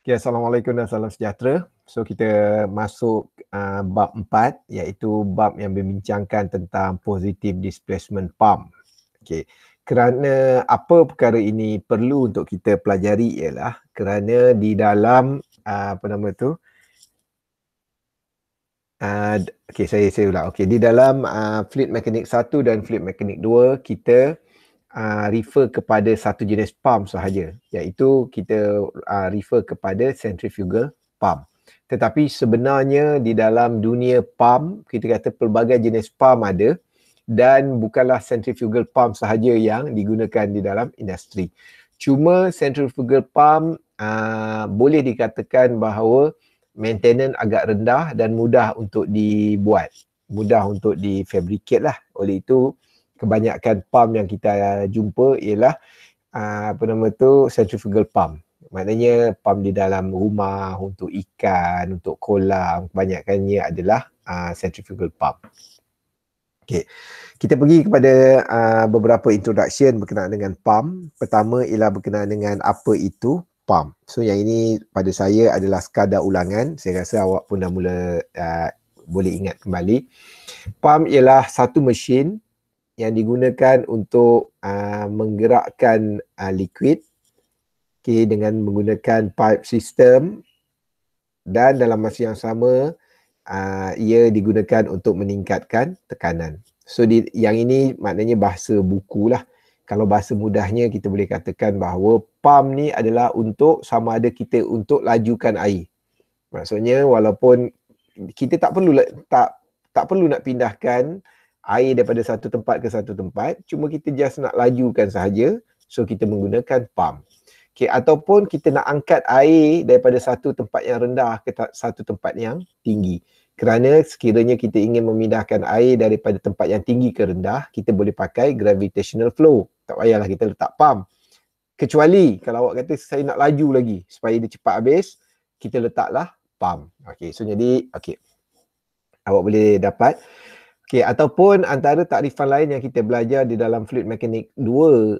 Okay, Assalamualaikum dan salam sejahtera. So kita masuk bab 4 iaitu bab yang membincangkan tentang positive displacement pump. Okay. Kerana apa perkara ini perlu untuk kita pelajari ialah kerana di dalam saya ulang. Okay, di dalam fluid mekanik 1 dan fluid mekanik 2 kita refer kepada satu jenis pump sahaja, iaitu kita refer kepada centrifugal pump. Tetapi sebenarnya di dalam dunia pump, kita kata pelbagai jenis pump ada dan bukanlah centrifugal pump sahaja yang digunakan di dalam industri. Cuma centrifugal pump boleh dikatakan bahawa maintenance agak rendah dan mudah untuk dibuat, mudah untuk difabricate lah. Oleh itu kebanyakan pump yang kita jumpa ialah centrifugal pump. Maknanya pump di dalam rumah, untuk ikan, untuk kolam, kebanyakannya adalah centrifugal pump. Okay. Kita pergi kepada beberapa introduction berkenaan dengan pump. Pertama ialah berkenaan dengan apa itu pump. So yang ini pada saya adalah sekadar ulangan. Saya rasa awak pun dah mula boleh ingat kembali. Pump ialah satu mesin yang digunakan untuk menggerakkan liquid dengan menggunakan pipe system, dan dalam masa yang sama ia digunakan untuk meningkatkan tekanan. So yang ini maknanya bahasa buku lah. Kalau bahasa mudahnya kita boleh katakan bahawa pump ni adalah untuk sama ada kita untuk lajukan air. Maksudnya walaupun kita tak perlu nak pindahkan air daripada satu tempat ke satu tempat, cuma kita just nak lajukan sahaja, so kita menggunakan pump. Okay, ataupun kita nak angkat air daripada satu tempat yang rendah ke satu tempat yang tinggi. Kerana sekiranya kita ingin memindahkan air daripada tempat yang tinggi ke rendah, kita boleh pakai gravitational flow. Tak payahlah kita letak pump. Kecuali kalau awak kata saya nak laju lagi supaya dia cepat habis, kita letaklah pump. Okay, so jadi awak boleh dapat. Okay, ataupun antara takrifan lain yang kita belajar di dalam fluid mekanik 2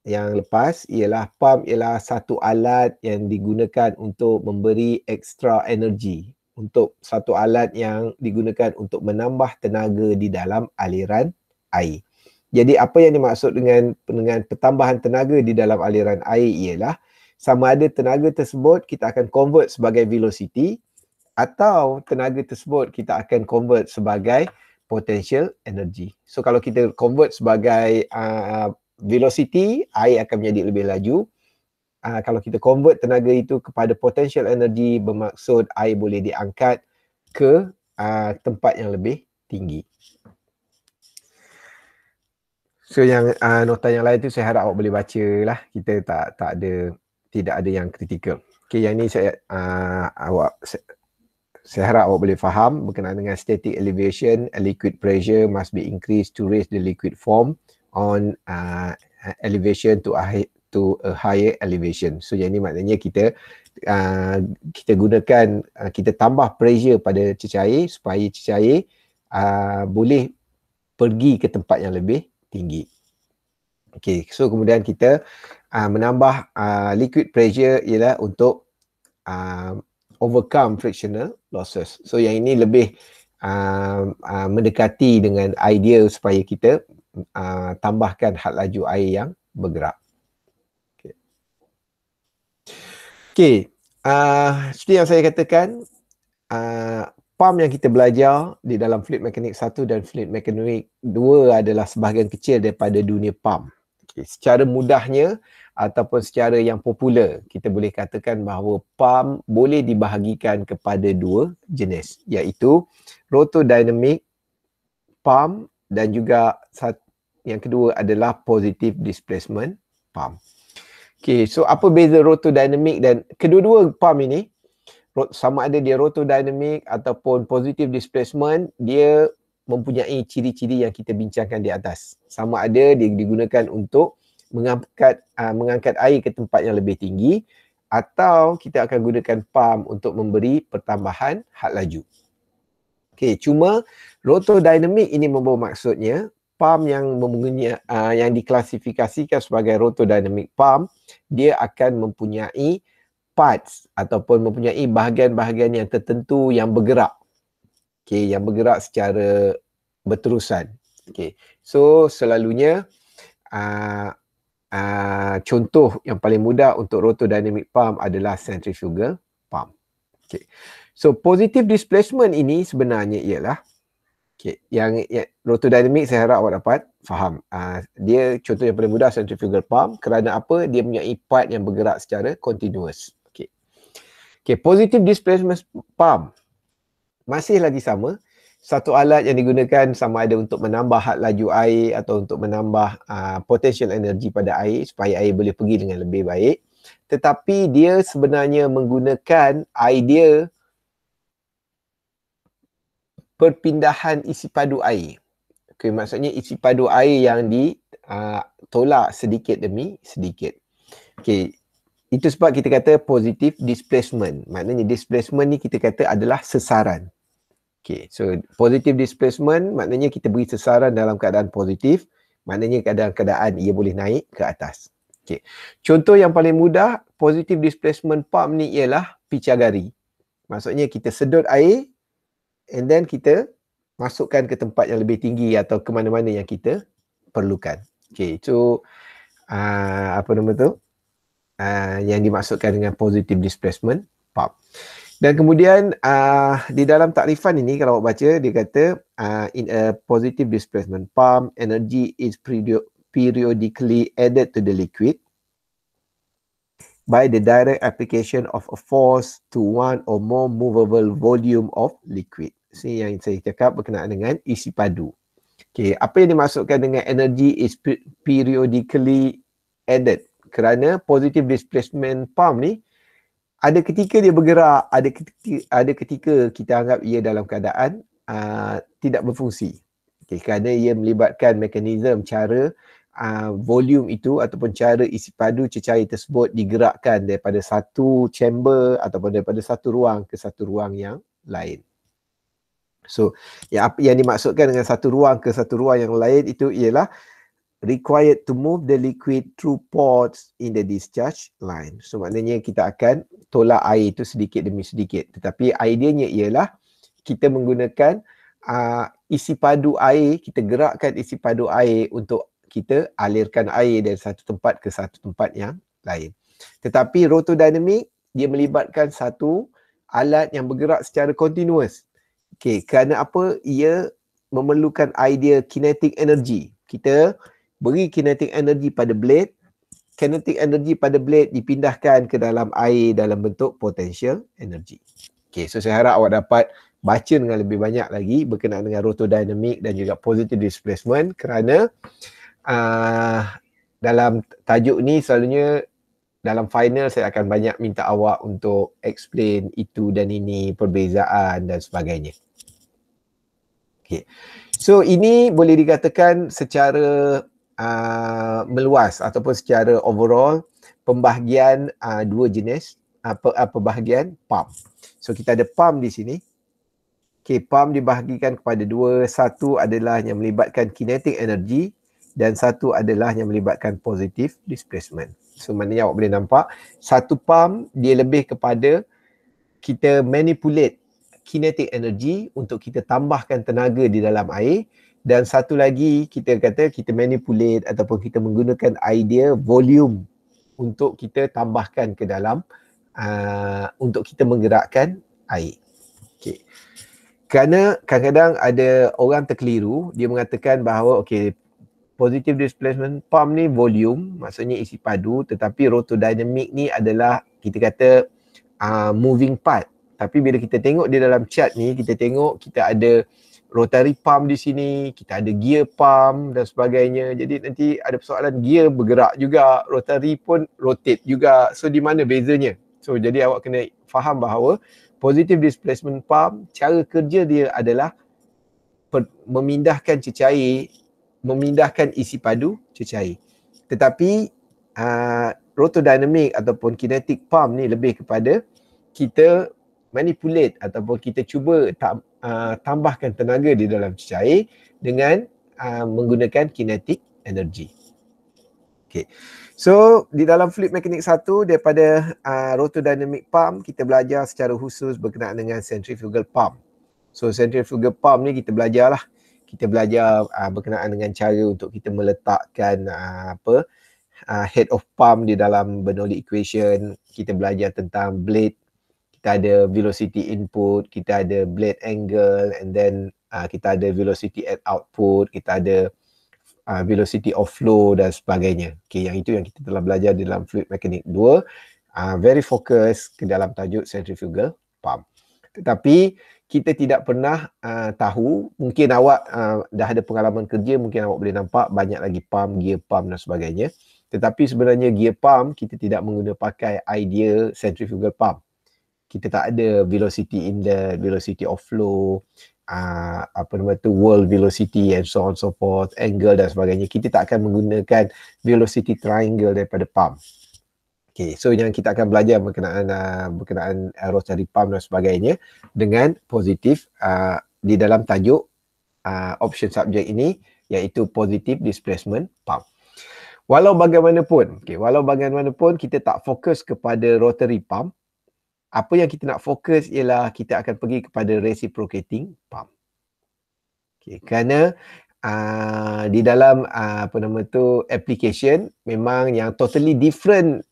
yang lepas ialah pump ialah satu alat yang digunakan untuk memberi extra energy, untuk satu alat yang digunakan untuk menambah tenaga di dalam aliran air. Jadi apa yang dimaksud dengan pertambahan tenaga di dalam aliran air ialah sama ada tenaga tersebut kita akan convert sebagai velocity atau tenaga tersebut kita akan convert sebagai potential energy. So kalau kita convert sebagai velocity, air akan menjadi lebih laju. Kalau kita convert tenaga itu kepada potential energy, bermaksud air boleh diangkat ke tempat yang lebih tinggi. So yang nota yang lain tu saya harap awak boleh baca lah. Kita tidak ada yang kritikal. Okay, yang ni saya harap awak boleh faham berkenaan dengan static elevation. A liquid pressure must be increased to raise the liquid form on elevation to a higher elevation. So yang ni maknanya kita gunakan, kita tambah pressure pada cecair supaya cecair boleh pergi ke tempat yang lebih tinggi. Okay, so kemudian kita menambah liquid pressure ialah untuk overcome frictional losses. So yang ini lebih mendekati dengan idea supaya kita tambahkan had laju air yang bergerak. Okay. Seperti yang saya katakan, pump yang kita belajar di dalam fluid mekanik 1 dan fluid mekanik 2 adalah sebahagian kecil daripada dunia pump. Okay. Secara mudahnya ataupun secara yang popular, kita boleh katakan bahawa pump boleh dibahagikan kepada dua jenis, iaitu rotodynamic pump dan juga yang kedua adalah positive displacement pump. Okay, so apa beza rotodynamic dan kedua-dua pump ini, sama ada dia rotodynamic ataupun positive displacement, dia mempunyai ciri-ciri yang kita bincangkan di atas. Sama ada dia digunakan untuk mengangkat air ke tempat yang lebih tinggi, atau kita akan gunakan pump untuk memberi pertambahan had laju. Okay, cuma rotodynamic ini membawa maksudnya pump yang yang diklasifikasikan sebagai rotodynamic pump, dia akan mempunyai parts ataupun mempunyai bahagian-bahagian yang tertentu yang bergerak. Okay, yang bergerak secara berterusan. Okay. So selalunya contoh yang paling mudah untuk rotodynamic pump adalah centrifugal pump. Okay. So positive displacement ini sebenarnya ialah yang rotodynamic, saya harap awak dapat faham. Dia contoh yang paling mudah centrifugal pump kerana apa? Dia mempunyai part yang bergerak secara continuous. Positive displacement pump masih lagi sama. Satu alat yang digunakan sama ada untuk menambah laju air atau untuk menambah potential energy pada air supaya air boleh pergi dengan lebih baik. Tetapi dia sebenarnya menggunakan idea perpindahan isi padu air. Maksudnya isi padu air yang ditolak sedikit demi sedikit. Itu sebab kita kata positive displacement. Maknanya displacement ni kita kata adalah sesaran. So positive displacement maknanya kita beri sesaran dalam keadaan positif. Maknanya keadaan ia boleh naik ke atas. Contoh yang paling mudah positive displacement pump ni ialah picagari. Maksudnya kita sedut air and then kita masukkan ke tempat yang lebih tinggi atau ke mana-mana yang kita perlukan. So apa nama tu? Yang dimaksudkan dengan positive displacement pump. Dan kemudian di dalam takrifan ini kalau awak baca dia kata in a positive displacement pump energy is periodically added to the liquid by the direct application of a force to one or more movable volume of liquid. Ini yang saya cakap berkenaan dengan isi padu. Apa yang dimaksudkan dengan energy is periodically added? Kerana positive displacement pump ni ada ketika dia bergerak, ada ketika kita anggap ia dalam keadaan tidak berfungsi. Kerana ia melibatkan mekanisme cara volume itu ataupun cara isi padu cecair tersebut digerakkan daripada satu chamber ataupun daripada satu ruang ke satu ruang yang lain. So, apa yang dimaksudkan dengan satu ruang ke satu ruang yang lain itu ialah required to move the liquid through ports in the discharge line. So, maknanya kita akan tolak air itu sedikit demi sedikit. Tetapi idenya ialah kita menggunakan isi padu air, kita gerakkan isi padu air untuk kita alirkan air dari satu tempat ke satu tempat yang lain. Tetapi rotodynamic, dia melibatkan satu alat yang bergerak secara continuous. Kerana apa? Ia memerlukan idea kinetic energy. Kita beri kinetic energy pada blade. Kinetic energy pada blade dipindahkan ke dalam air dalam bentuk potential energy. So saya harap awak dapat baca dengan lebih banyak lagi berkenaan dengan rotodynamic dan juga positive displacement kerana dalam tajuk ni selalunya dalam final saya akan banyak minta awak untuk explain itu dan ini, perbezaan dan sebagainya. So ini boleh dikatakan secara meluas ataupun secara overall pembahagian dua jenis pembahagian pump. So kita ada pump di sini. Pump dibahagikan kepada dua. Satu adalah yang melibatkan kinetic energy dan satu adalah yang melibatkan positive displacement. So maknanya awak boleh nampak satu pump dia lebih kepada kita manipulate kinetic energy untuk kita tambahkan tenaga di dalam air, dan satu lagi kita kata kita manipulate ataupun kita menggunakan idea volume untuk kita tambahkan ke dalam untuk kita menggerakkan air. Kerana kadang-kadang ada orang terkeliru, dia mengatakan bahawa positive displacement pump ni volume, maksudnya isi padu, tetapi rotodynamic ni adalah kita kata moving part. Tapi bila kita tengok di dalam chart ni, kita tengok kita ada rotary pump di sini, kita ada gear pump dan sebagainya. Jadi nanti ada persoalan, gear bergerak juga, rotary pun rotate juga. So di mana bezanya? So jadi awak kena faham bahawa positive displacement pump, cara kerja dia adalah memindahkan cecair, memindahkan isi padu cecair. Tetapi rotodynamic ataupun kinetic pump ni lebih kepada kita manipulate ataupun kita cuba tambahkan tenaga di dalam cecair dengan menggunakan kinetic energy. Okay. So di dalam fluid mekanik 1 daripada rotodynamic pump, kita belajar secara khusus berkenaan dengan centrifugal pump. So centrifugal pump ni kita belajar lah. Kita belajar berkenaan dengan cara untuk kita meletakkan head of pump di dalam Bernoulli equation. Kita belajar tentang blade, kita ada velocity input, kita ada blade angle, and then kita ada velocity at output, kita ada velocity of flow dan sebagainya. Okay, yang itu yang kita telah belajar di dalam fluid mekanik 2. Very fokus ke dalam tajuk centrifugal pump. Tetapi kita tidak pernah tahu, mungkin awak dah ada pengalaman kerja, mungkin awak boleh nampak banyak lagi pump, gear pump dan sebagainya. Tetapi sebenarnya gear pump kita tidak menggunakan pakai idea centrifugal pump. Kita tak ada velocity inlet, velocity of flow, world velocity and so on so forth, angle dan sebagainya. Kita tak akan menggunakan velocity triangle daripada pump. Okay, so yang kita akan belajar berkenaan rotary pump dan sebagainya dengan positif di dalam tajuk option subject ini, iaitu positive displacement pump. Walau bagaimanapun kita tak fokus kepada rotary pump. Apa yang kita nak fokus ialah kita akan pergi kepada reciprocating pump. Okay, kerana di dalam application memang yang totally different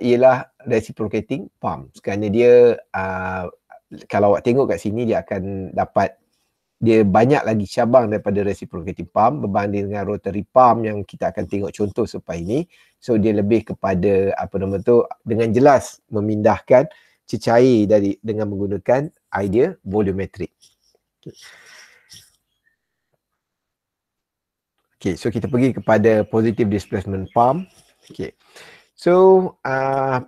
ialah reciprocating pump. Kerana dia kalau awak tengok kat sini dia akan dapat dia banyak lagi cabang daripada reciprocating pump berbanding dengan rotary pump yang kita akan tengok contoh selepas ini. So dia lebih kepada dengan jelas memindahkan cecair dengan menggunakan idea volumetric. Okay, so kita pergi kepada positive displacement pump. Okay, so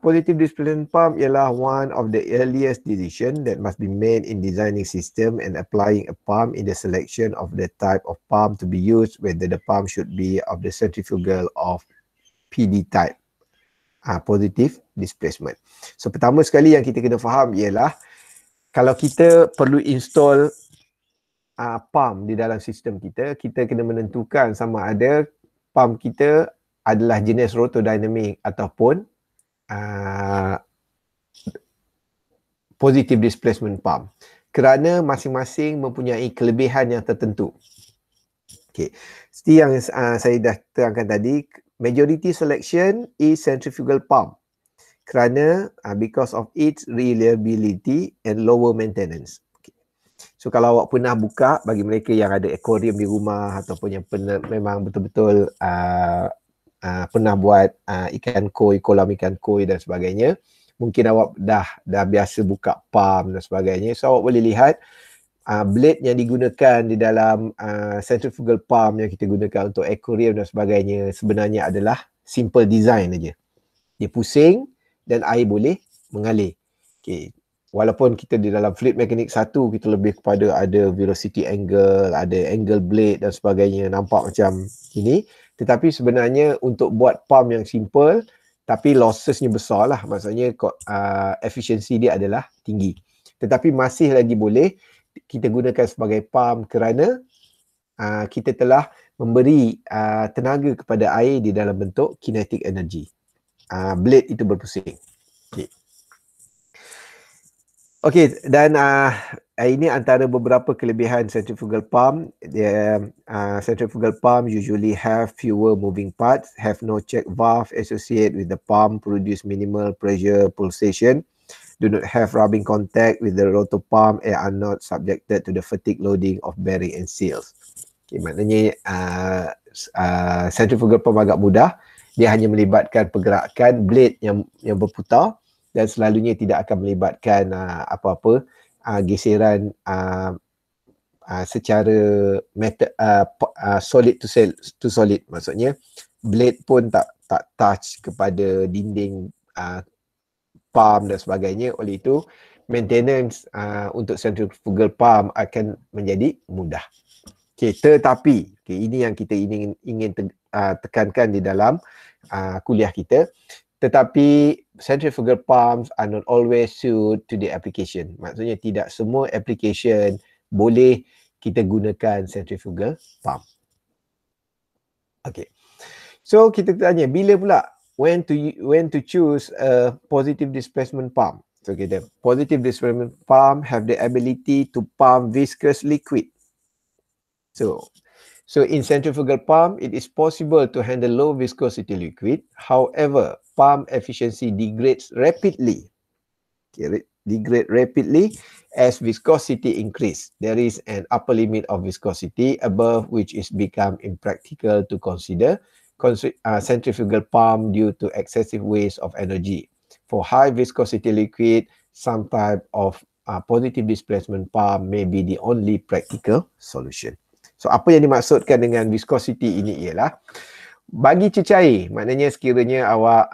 positive displacement pump ialah one of the earliest decision that must be made in designing system and applying a pump in the selection of the type of pump to be used, whether the pump should be of the centrifugal of PD type. Positive displacement. So pertama sekali yang kita kena faham ialah kalau kita perlu install pump di dalam sistem kita, kita kena menentukan sama ada pump kita adalah jenis rotodynamic ataupun positive displacement pump. Kerana masing-masing mempunyai kelebihan yang tertentu. Okay. Seperti yang saya dah terangkan tadi, majority selection is centrifugal pump kerana because of its reliability and lower maintenance. Okay. So kalau awak pernah buka, bagi mereka yang ada aquarium di rumah ataupun yang pernah memang betul-betul pernah buat ikan koi, kolam ikan koi dan sebagainya, mungkin awak dah biasa buka pump dan sebagainya. So awak boleh lihat blade yang digunakan di dalam centrifugal pump yang kita gunakan untuk aquarium dan sebagainya sebenarnya adalah simple design aja. Dia pusing dan air boleh mengalir. Okay. Walaupun kita di dalam fluid mekanik 1 kita lebih kepada ada velocity angle, ada angle blade dan sebagainya, nampak macam ini. Tetapi sebenarnya untuk buat pump yang simple tapi lossesnya besar lah. Maksudnya efficiency dia adalah tinggi. Tetapi masih lagi boleh kita gunakan sebagai pump kerana kita telah memberi tenaga kepada air di dalam bentuk kinetic energy. Blade itu berpusing. Okey, dan ini antara beberapa kelebihan centrifugal pump. Centrifugal pump usually have fewer moving parts, have no check valve associated with the pump, produce minimal pressure pulsation, do not have rubbing contact with the rotor pump and are not subjected to the fatigue loading of bearing and seals. Okay, maknanya centrifugal pump agak mudah. Dia hanya melibatkan pergerakan blade yang berputar dan selalunya tidak akan melibatkan apa-apa geseran secara solid to solid. Maksudnya blade pun tak touch kepada dinding pump dan sebagainya. Oleh itu maintenance untuk centrifugal pump akan menjadi mudah. Okay, tetapi ini yang kita ingin tekankan di dalam kuliah kita. Tetapi centrifugal pumps are not always suited to the application. Maksudnya tidak semua application boleh kita gunakan centrifugal pump. Okay. So kita tanya bila pula when to choose a positive displacement pump. So kita positive displacement pump have the ability to pump viscous liquid. So in centrifugal pump, it is possible to handle low viscosity liquid. However, pump efficiency degrades rapidly. Degrade rapidly as viscosity increase. There is an upper limit of viscosity above which is become impractical to consider centrifugal pump due to excessive waste of energy. For high viscosity liquid, some type of positive displacement pump may be the only practical solution. So apa yang dimaksudkan dengan viscosity ini ialah bagi cecair, maknanya sekiranya awak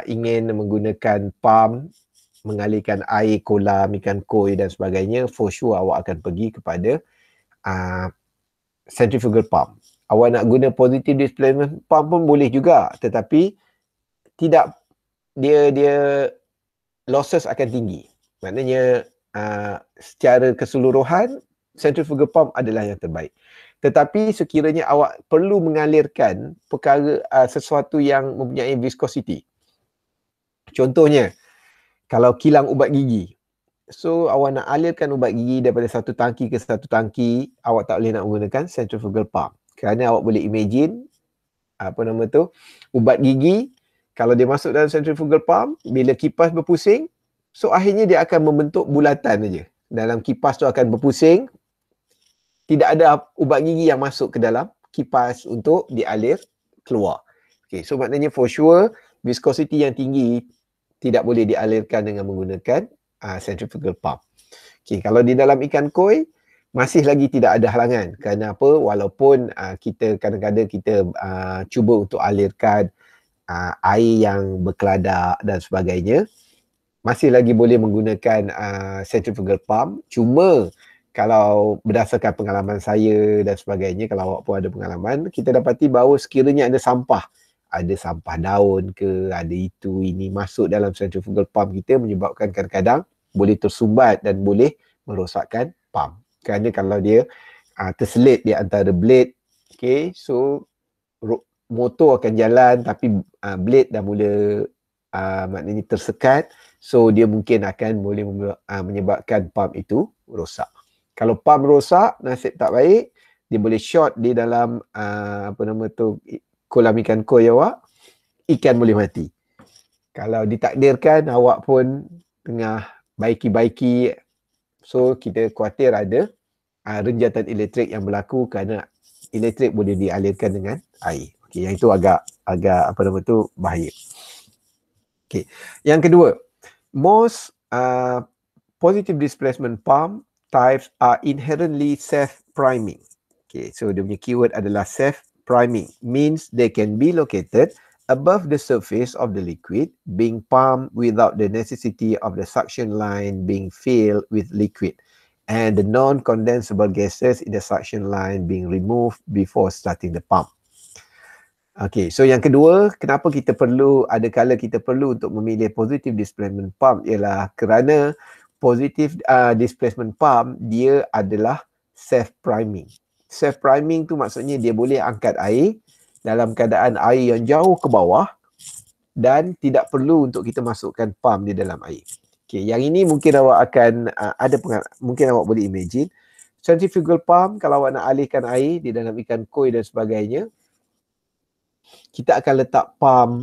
ingin menggunakan pump mengalirkan air kolam, ikan koi dan sebagainya, for sure awak akan pergi kepada centrifugal pump. Awak nak guna positive displacement pump pun boleh juga, tetapi tidak, dia losses akan tinggi. Maknanya secara keseluruhan centrifugal pump adalah yang terbaik. Tetapi sekiranya awak perlu mengalirkan perkara sesuatu yang mempunyai viscosity. Contohnya, kalau kilang ubat gigi. So awak nak alirkan ubat gigi daripada satu tangki ke satu tangki, awak tak boleh nak menggunakan centrifugal pump. Kerana awak boleh imagine ubat gigi kalau dia masuk dalam centrifugal pump, bila kipas berpusing, so akhirnya dia akan membentuk bulatan saja. Dalam kipas tu akan berpusing, tidak ada ubat gigi yang masuk ke dalam kipas untuk dialir keluar. Okay, so maknanya for sure viscosity yang tinggi tidak boleh dialirkan dengan menggunakan centrifugal pump. Okay, kalau di dalam ikan koi masih lagi tidak ada halangan. Kerana apa? Walaupun kita kadang-kadang kita cuba untuk alirkan air yang berkeladak dan sebagainya, masih lagi boleh menggunakan centrifugal pump. Cuma kalau berdasarkan pengalaman saya dan sebagainya, kalau awak pun ada pengalaman, kita dapati bahawa sekiranya ada sampah daun ke, ada itu ini masuk dalam centrifugal pump kita, menyebabkan kadang-kadang boleh tersumbat dan boleh merosakkan pump. Kerana kalau dia terselit di antara blade, okay, so motor akan jalan tapi blade dah mula maknanya tersekat, so dia mungkin akan boleh menyebabkan pump itu rosak. Kalau pump rosak, nasib tak baik, dia boleh short di dalam kolam ikan koi awak, ikan boleh mati. Kalau ditakdirkan awak pun tengah baiki-baiki, so kita khawatir ada renjatan elektrik yang berlaku kerana elektrik boleh dialirkan dengan air. Okey, yang itu agak bahaya. Okey. Yang kedua, most positive displacement pump types are inherently self-priming. Okay, so the keyword adalah self-priming, means they can be located above the surface of the liquid, being pumped without the necessity of the suction line being filled with liquid, and the non-condensable gases in the suction line being removed before starting the pump. Okay, so yang kedua, kenapa kita perlu, ada kala kita perlu untuk memilih positive displacement pump ialah kerana positive displacement pump dia adalah self-priming. Self-priming tu maksudnya dia boleh angkat air dalam keadaan air yang jauh ke bawah dan tidak perlu untuk kita masukkan pump di dalam air. Okay, yang ini mungkin awak akan mungkin awak boleh imagine. Centrifugal pump, kalau awak nak alihkan air di dalam ikan koi dan sebagainya, kita akan letak pump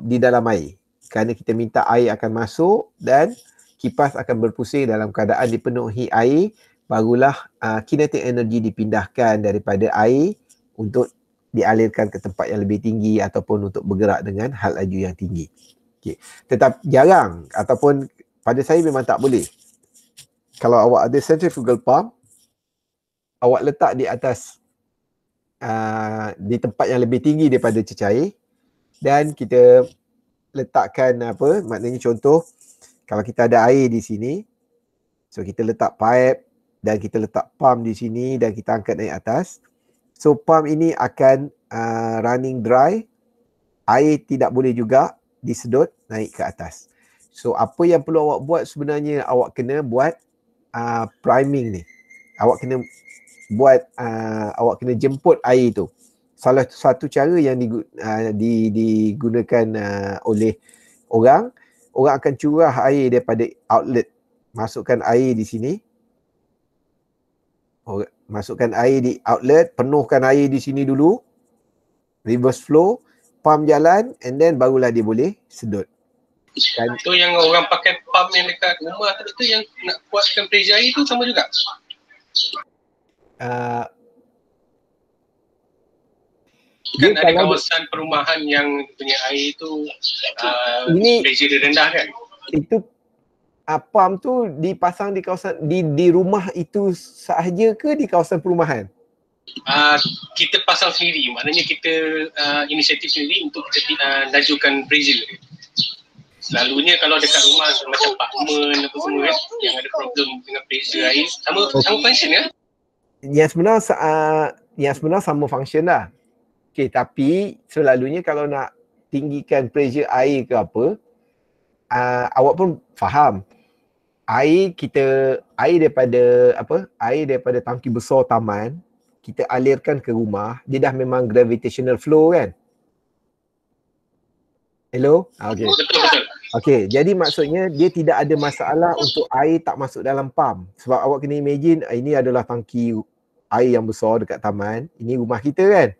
di dalam air. Kerana kita minta air akan masuk dan kipas akan berpusing dalam keadaan dipenuhi air, barulah kinetic energy dipindahkan daripada air untuk dialirkan ke tempat yang lebih tinggi ataupun untuk bergerak dengan hal laju yang tinggi. Okay. Tetapi jarang ataupun pada saya memang tak boleh. Kalau awak ada centrifugal pump, awak letak di atas di tempat yang lebih tinggi daripada cecair dan kita letakkan maknanya contoh, kalau kita ada air di sini, so kita letak pipe dan kita letak pump di sini dan kita angkat naik atas. So pump ini akan running dry, air tidak boleh juga disedut naik ke atas. So apa yang perlu awak buat sebenarnya, awak kena buat priming ni. Awak kena buat, awak kena jemput air tu salah satu cara yang digunakan oleh orang akan curah air daripada outlet, masukkan air di sini, masukkan air di outlet, penuhkan air di sini dulu, reverse flow, pump jalan, and then barulah dia boleh sedut. Itu yang orang pakai pump yang dekat rumah tu yang nak kuatkan pressure air tu sama juga? Kan ada kawasan perumahan yang punya air tu pressure dia rendah kan? Itu pump tu dipasang di kawasan di rumah itu sahaja ke di kawasan perumahan? Kita pasang sendiri, maknanya kita inisiatif sendiri untuk kita lajukan pressure. Selalunya kalau dekat rumah macam apartmen apa semua kan, yang ada problem dengan pressure air, sama function kan? Yang sebenar sama function lah. Okay, tapi selalunya kalau nak tinggikan pressure air ke apa, awak pun faham. Air daripada tangki besar taman, kita alirkan ke rumah, dia dah memang gravitational flow kan? Hello? Okay. Betul. Okay, jadi maksudnya dia tidak ada masalah untuk air tak masuk dalam pump. Sebab awak kena imagine, ini adalah tangki air yang besar dekat taman. Ini rumah kita kan?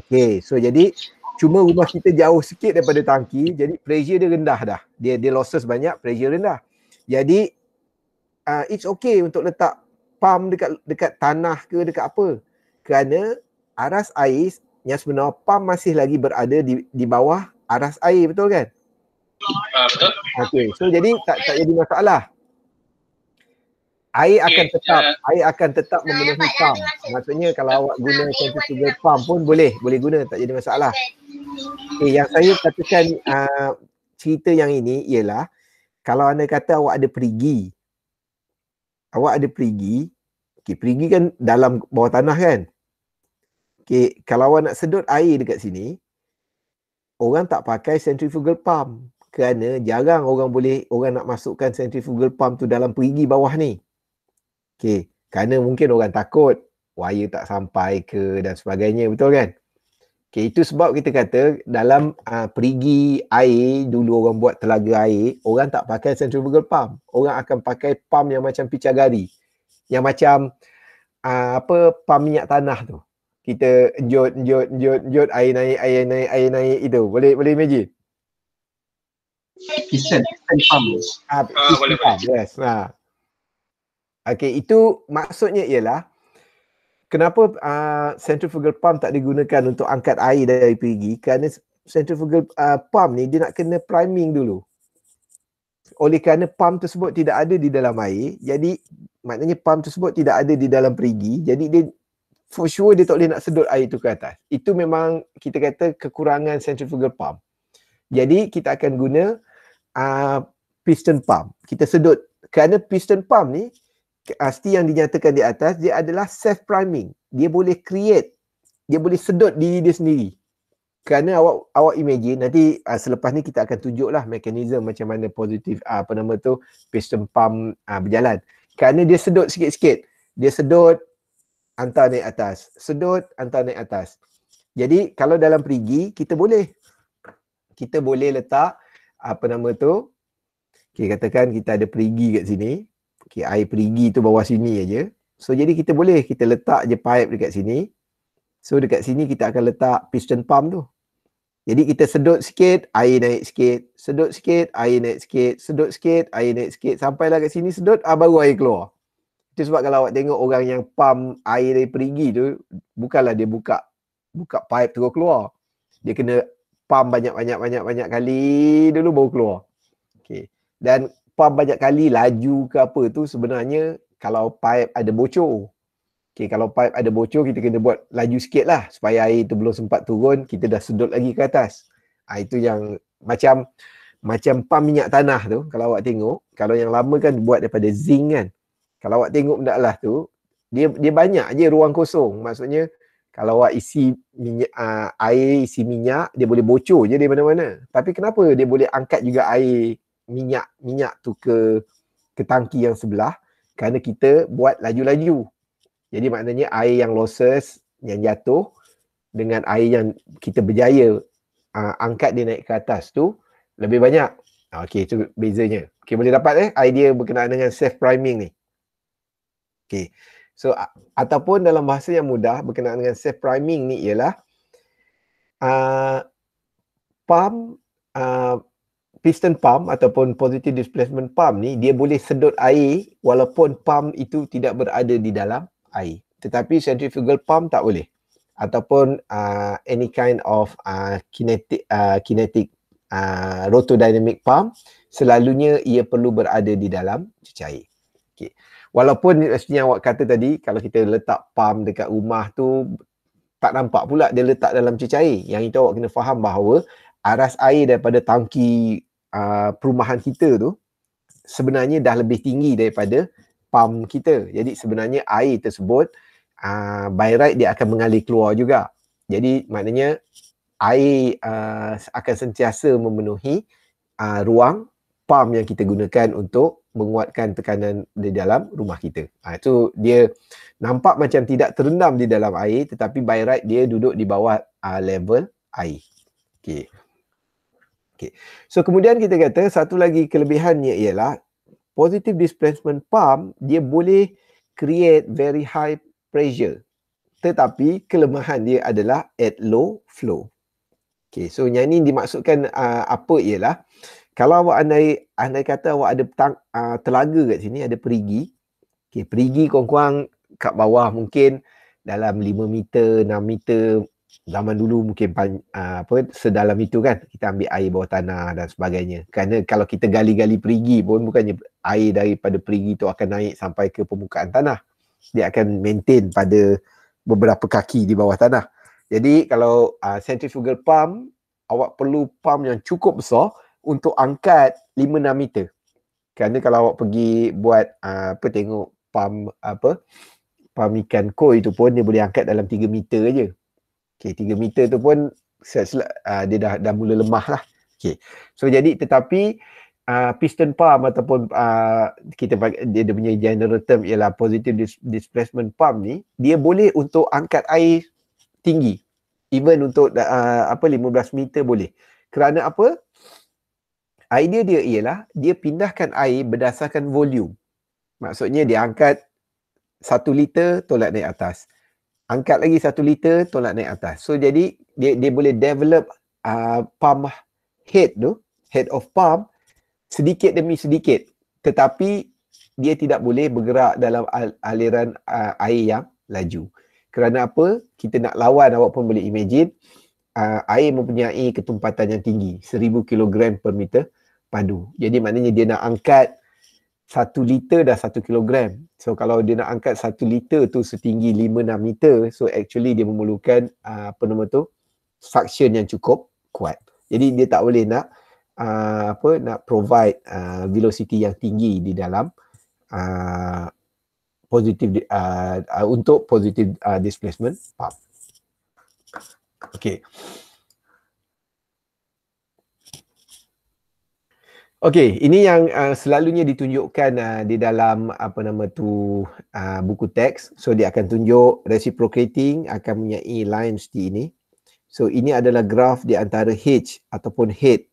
Okay, so jadi cuma rumah kita jauh sikit daripada tangki, jadi pressure dia rendah dah. Dia losses banyak, pressure rendah. Jadi it's okay untuk letak pump dekat tanah ke dekat apa. Kerana aras air yang sebenar pump masih lagi berada di bawah aras air, betul kan? Betul. Okay, so jadi tak jadi masalah. Air akan tetap memenuhi pump. Maksudnya kalau awak guna centrifugal pump pun boleh guna, tak jadi masalah. Okay, yang saya katakan cerita yang ini ialah kalau anda kata awak ada perigi. Okay, perigi kan dalam bawah tanah kan? Okay, kalau awak nak sedut air dekat sini, orang tak pakai centrifugal pump kerana jarang orang nak masukkan centrifugal pump tu dalam perigi bawah ni. Okay, kerana mungkin orang takut wire tak sampai ke dan sebagainya, betul kan? Okay, itu sebab kita kata dalam perigi air, dulu orang buat telaga air, orang tak pakai centrifugal pump. Orang akan pakai pump yang macam picagari. Yang macam pump minyak tanah tu. Kita enjut, air naik itu. Boleh imagine? Piston pump. Boleh. Yes. Okay, itu maksudnya ialah kenapa centrifugal pump tak digunakan untuk angkat air dari perigi? Kerana centrifugal pump ni dia nak kena priming dulu. Oleh kerana pump tersebut tidak ada di dalam air, jadi maknanya pump tersebut tidak ada di dalam perigi, jadi dia for sure dia tak boleh nak sedut air tu ke atas. Itu memang kita kata kekurangan centrifugal pump. Jadi kita akan guna piston pump. Kita sedut. Kerana piston pump ni pasti yang dinyatakan di atas, dia adalah self priming. Dia boleh sedut diri dia sendiri. Kerana awak imagine nanti selepas ni kita akan tunjuklah mekanisme macam mana positif piston pump berjalan. Kerana dia sedut sikit-sikit. Dia sedut hantar naik atas. Sedut hantar naik atas. Jadi kalau dalam perigi kita boleh letak okay, katakan kita ada perigi kat sini. Okay, air perigi tu bawah sini aja. So jadi kita letak je pipe dekat sini. So dekat sini kita akan letak piston pump tu. Jadi kita sedut sikit, air naik sikit. Sedut sikit, air naik sikit. Sedut sikit, air naik sikit. Sampailah kat sini sedut, baru air keluar. Itu sebab kalau awak tengok orang yang pump air dari perigi tu, bukanlah dia buka pipe terus keluar. Dia kena pump banyak kali dulu baru keluar. Okay. Dan pump banyak kali laju ke apa tu sebenarnya kalau pipe ada bocor. Okay, kalau pipe ada bocor kita kena buat laju sikit lah supaya air tu belum sempat turun, kita dah sedut lagi ke atas. Itu yang macam pump minyak tanah tu, kalau awak tengok, kalau yang lama kan buat daripada zinc kan. Kalau awak tengok benda lah tu, dia banyak je ruang kosong. Maksudnya kalau awak isi minyak, air isi minyak, dia boleh bocor je dari mana-mana. Tapi kenapa dia boleh angkat juga air minyak tu ke tangki yang sebelah? Kerana kita buat laju-laju. Jadi maknanya air yang losses yang jatuh dengan air yang kita berjaya angkat dia naik ke atas tu lebih banyak. Okey, itu bezanya. Okey, boleh dapat idea berkenaan dengan self priming ni. Okey. So ataupun dalam bahasa yang mudah berkenaan dengan self priming ni ialah pump piston pump ataupun positive displacement pump ni dia boleh sedut air walaupun pump itu tidak berada di dalam air. Tetapi centrifugal pump tak boleh. Ataupun any kind of kinetic rotodynamic pump, selalunya ia perlu berada di dalam cecair. Okay. Walaupun seperti yang awak kata tadi, kalau kita letak pump dekat rumah tu tak nampak pula dia letak dalam cecair. Yang itu awak kena faham bahawa aras air daripada tangki perumahan kita tu sebenarnya dah lebih tinggi daripada pump kita. Jadi sebenarnya air tersebut by right dia akan mengalir keluar juga. Jadi maknanya air akan sentiasa memenuhi ruang pump yang kita gunakan untuk menguatkan tekanan di dalam rumah kita. Itu dia nampak macam tidak terendam di dalam air, tetapi by right dia duduk di bawah level air. Okay. So kemudian kita kata satu lagi kelebihannya ialah positive displacement pump, dia boleh create very high pressure. Tetapi kelemahan dia adalah at low flow. Okay, so yang ini dimaksudkan apa ialah kalau awak andai kata awak ada telaga kat sini, ada perigi. Okay, perigi kurang-kurang kat bawah mungkin dalam 5 meter, 6 meter. Zaman dulu mungkin sedalam itu kan, kita ambil air bawah tanah dan sebagainya. Kerana kalau kita gali-gali perigi pun bukannya air daripada perigi tu akan naik sampai ke permukaan tanah. Dia akan maintain pada beberapa kaki di bawah tanah. Jadi kalau centrifugal pump, awak perlu pump yang cukup besar untuk angkat 5-6 meter. Kerana kalau awak pergi buat tengok pump ikan koi tu pun dia boleh angkat dalam 3 meter je. Okay, 3 meter tu pun dia dah mula lemah lah. Okay. So jadi tetapi piston pump ataupun dia punya general term ialah positive displacement pump ni, dia boleh untuk angkat air tinggi. Even untuk 15 meter boleh. Kerana apa? Idea dia ialah dia pindahkan air berdasarkan volume. Maksudnya dia angkat 1 liter tolak naik atas. Angkat lagi 1 liter, tolak naik atas. So jadi dia boleh develop pump head tu, head of pump sedikit demi sedikit. Tetapi dia tidak boleh bergerak dalam aliran air yang laju. Kerana apa? Kita nak lawan, awak pun boleh imagine air mempunyai ketumpatan yang tinggi, 1000 kg per meter padu. Jadi maknanya dia nak angkat 1 liter dah 1 kilogram. So kalau dia nak angkat 1 liter tu setinggi 5-6 meter, so actually dia memerlukan suction yang cukup kuat. Jadi dia tak boleh nak provide velocity yang tinggi di dalam untuk positive displacement pump. Okay. Okey, ini yang selalunya ditunjukkan di dalam buku teks. So dia akan tunjuk reciprocating akan mempunyai line seperti ini. So ini adalah graf di antara H ataupun head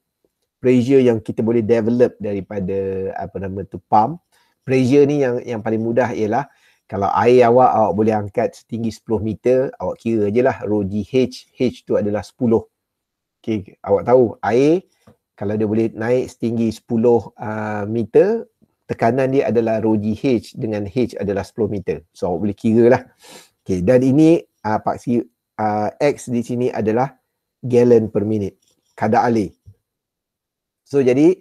pressure yang kita boleh develop daripada pump. Pressure ni yang paling mudah ialah kalau air awak boleh angkat setinggi 10 meter, awak kira je lah rho GH, H tu adalah 10. Okey, awak tahu air kalau dia boleh naik setinggi 10 meter, tekanan dia adalah rho GH dengan H adalah 10 meter. So awak boleh kira lah. Okay, dan ini paksi X di sini adalah gallon per minute, kadar alir. So jadi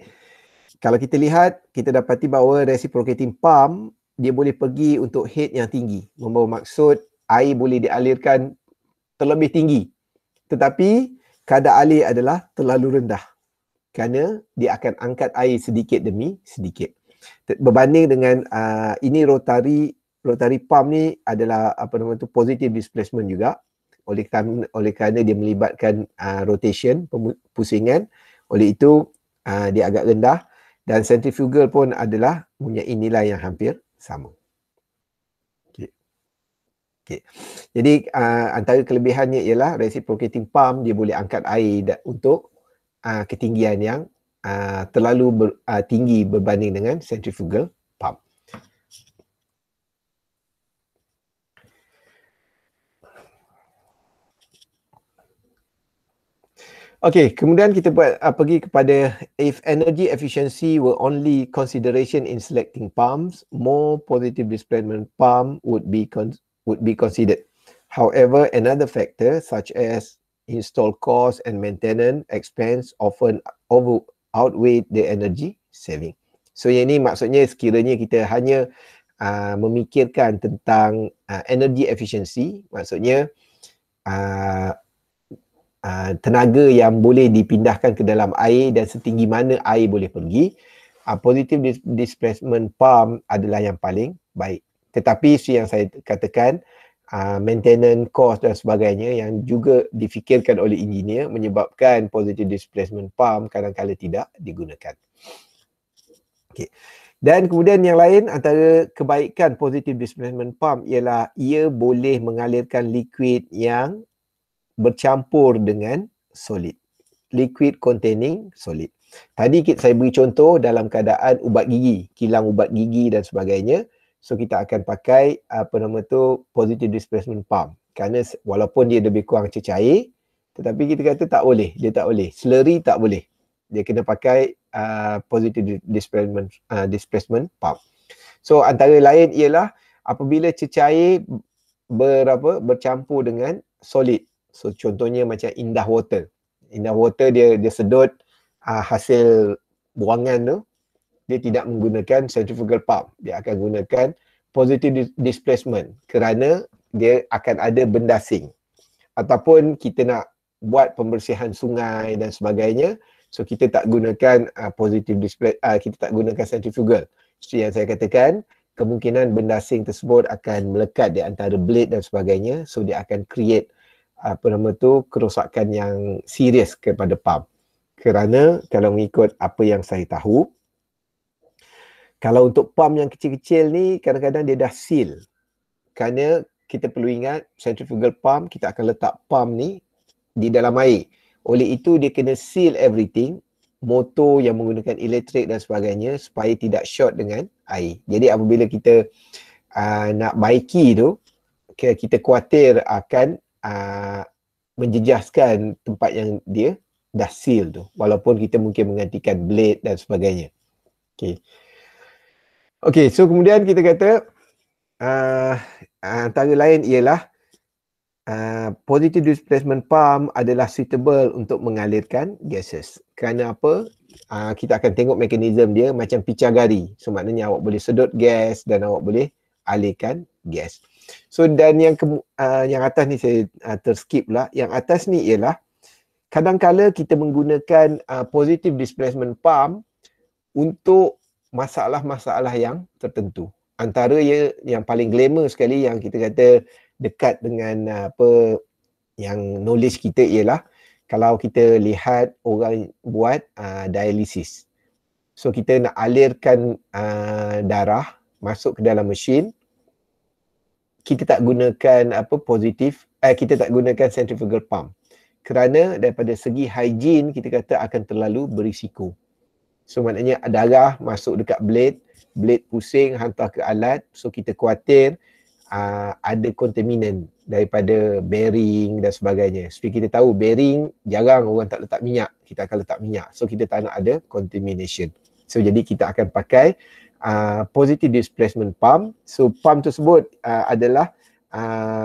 kalau kita lihat, kita dapati bahawa reciprocating pump dia boleh pergi untuk head yang tinggi. Membawa maksud air boleh dialirkan terlebih tinggi. Tetapi kadar alir adalah terlalu rendah. Kerana dia akan angkat air sedikit demi sedikit. Berbanding dengan ini rotary pump ni adalah positive displacement juga. Oleh kerana dia melibatkan rotation, pusingan. Oleh itu dia agak rendah. Dan centrifugal pun adalah mempunyai nilai yang hampir sama. Okay. Okay. Jadi antara kelebihannya ialah reciprocating pump, dia boleh angkat air untuk ketinggian yang terlalu tinggi berbanding dengan centrifugal pump. Okey, kemudian kita pergi kepada if energy efficiency were only consideration in selecting pumps, more positive displacement pump would be considered. However, another factor such as install cost and maintenance expense often outweigh the energy saving. So yang ini maksudnya sekiranya kita hanya memikirkan tentang energy efficiency, maksudnya tenaga yang boleh dipindahkan ke dalam air dan setinggi mana air boleh pergi, positive displacement pump adalah yang paling baik. Tetapi yang saya katakan, maintenance cost dan sebagainya yang juga difikirkan oleh engineer menyebabkan positive displacement pump kadang-kadang tidak digunakan. Okay. Dan kemudian yang lain antara kebaikan positive displacement pump ialah ia boleh mengalirkan liquid yang bercampur dengan solid. Liquid containing solid. Tadi saya beri contoh dalam keadaan ubat gigi, kilang ubat gigi dan sebagainya. So kita akan pakai positive displacement pump. Kerana walaupun dia lebih kurang cecair, tetapi kita kata tak boleh, dia tak boleh. Slurry tak boleh. Dia kena pakai positive displacement pump. So antara lain ialah apabila cecair bercampur dengan solid. So contohnya macam Indah Water. Indah Water dia sedut hasil buangan tu, dia tidak menggunakan centrifugal pump. Dia akan gunakan positive displacement kerana dia akan ada bendasing. Ataupun kita nak buat pembersihan sungai dan sebagainya, so kita tak gunakan kita tak gunakan centrifugal. So yang saya katakan, kemungkinan bendasing tersebut akan melekat di antara blade dan sebagainya, so dia akan create kerosakan yang serius kepada pump. Kerana kalau mengikut apa yang saya tahu, kalau untuk pump yang kecil-kecil ni kadang-kadang dia dah seal. Kerana kita perlu ingat centrifugal pump, kita akan letak pump ni di dalam air. Oleh itu dia kena seal everything, motor yang menggunakan elektrik dan sebagainya supaya tidak short dengan air. Jadi apabila kita nak baiki tu, kita khawatir akan menjejaskan tempat yang dia dah seal tu, walaupun kita mungkin menggantikan blade dan sebagainya. Okey, so kemudian kita kata antara lain ialah positive displacement pump adalah suitable untuk mengalirkan gases. Kerana apa? Kita akan tengok mekanisme dia macam picagari. So maknanya awak boleh sedut gas dan awak boleh alirkan gas. So dan yang atas ni saya terskip lah. Yang atas ni ialah kadang-kala kita menggunakan positive displacement pump untuk masalah-masalah yang tertentu. Antara yang paling glamour sekali yang kita kata dekat dengan yang knowledge kita ialah kalau kita lihat orang buat dialisis. So kita nak alirkan darah masuk ke dalam mesin, kita tak gunakan kita tak gunakan centrifugal pump. Kerana daripada segi hygiene kita kata akan terlalu berisiko. So maknanya darah masuk dekat blade pusing hantar ke alat, so kita khawatir ada contaminant daripada bearing dan sebagainya. Seperti kita tahu bearing jarang orang tak letak minyak, kita akan letak minyak. So kita tak nak ada contamination. So jadi kita akan pakai positive displacement pump. So pump tersebut adalah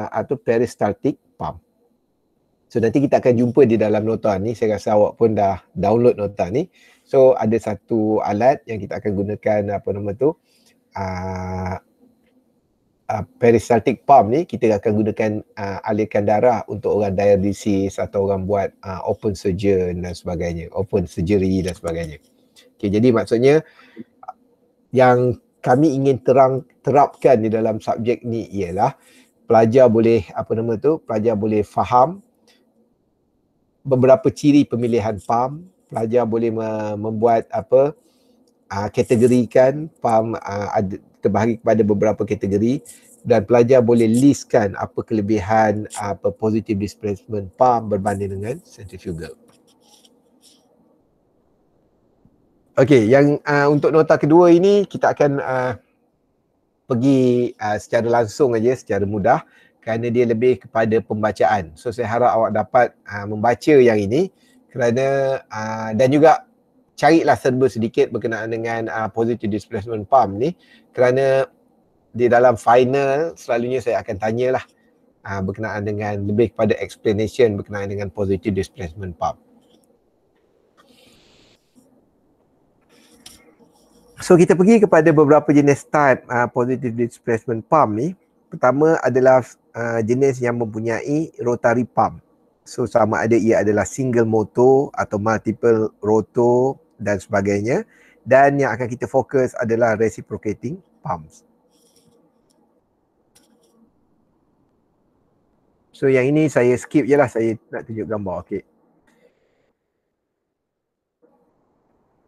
atau peristaltic pump. So nanti kita akan jumpa di dalam nota ni, saya rasa awak pun dah download nota ni. So ada satu alat yang kita akan gunakan peristaltic pump ni, kita akan gunakan alirkan darah untuk orang dialisis atau orang buat open surgeon dan sebagainya, open surgery dan sebagainya. Okay, jadi maksudnya yang kami ingin terapkan di dalam subjek ni ialah pelajar boleh pelajar boleh faham beberapa ciri pemilihan pump, pelajar boleh membuat kategorikan pump terbahagi kepada beberapa kategori, dan pelajar boleh listkan apa kelebihan positive displacement pump berbanding dengan centrifugal. Okey, yang untuk nota kedua ini kita akan pergi secara langsung aja, secara mudah, kerana dia lebih kepada pembacaan. So saya harap awak dapat membaca yang ini kerana dan juga carilah serba sedikit berkenaan dengan positive displacement pump ni, kerana di dalam final selalunya saya akan tanyalah berkenaan dengan lebih kepada explanation berkenaan dengan positive displacement pump. So kita pergi kepada beberapa jenis type positive displacement pump ni. Pertama adalah jenis yang mempunyai rotary pump. So sama ada ia adalah single motor atau multiple rotor dan sebagainya. Dan yang akan kita fokus adalah reciprocating pumps. So yang ini saya skip je lah, saya nak tunjuk gambar. Okay.